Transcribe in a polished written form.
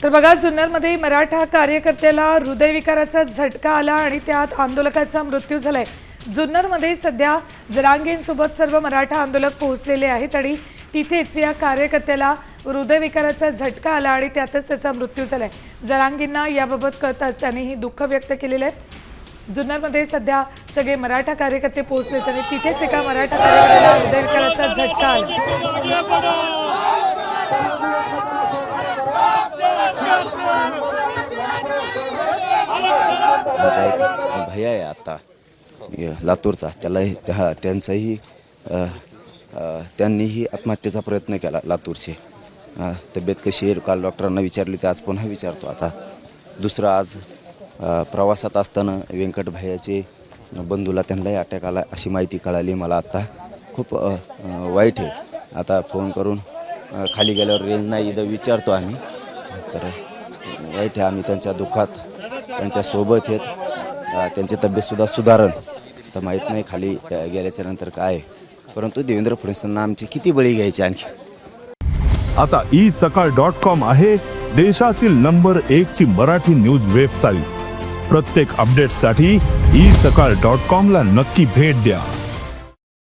तर बघा, जुन्नरमध्ये मराठा कार्यकर्त्याला हृदयविकाराचा झटका आला आणि त्यात आंदोलकाचा मृत्यू झालाय। जुन्नरमध्ये सध्या जरांगेंसोबत सर्व मराठा आंदोलक पोहोचलेले आहेत आणि तिथेच या कार्यकर्त्याला हृदयविकाराचा झटका आला आणि त्यातच त्याचा मृत्यू झालाय। जरांगेंना याबाबत कळताच त्यांनी ही दुःख व्यक्त केलेले आहे। जुन्नरमध्ये सध्या सगळे मराठा कार्यकर्ते पोहोचलेत आणि तिथेच एका मराठा कार्यकर्त्याला हृदयविकाराचा झटका आला। आमचा एक भैया आहे आता लातूरचा, त्यांचाही त्यांनीही आत्महत्येचा प्रयत्न केला लातूरचे। तब्येत कशी आहे काल डॉक्टरांना विचारली, तर आज पुन्हा विचारतो। आता दुसरं आज प्रवासात असताना व्यंकट भैयाचे बंधूला त्यांनाही अटॅक आला अशी माहिती कळाली मला। आता खूप वाईट आहे। आता फोन करून खाली गेल्यावर रेंज नाही इथं विचारतो आम्ही, तर वाईट आहे। आम्ही त्यांच्या दुःखात त्यांच्यासोबत आहेत। त्यांची तब्येतसुद्धा सुधारण तर माहीत नाही खाली गेल्याच्या नंतर काय, परंतु देवेंद्र फडणवीसांना आमचे किती बळी घ्यायचे आणखी। आता isakal.com आहे देशातील नंबर 1 ची मराठी न्यूज वेबसाईट। प्रत्येक अपडेटसाठी isakal.com ला नक्की भेट द्या।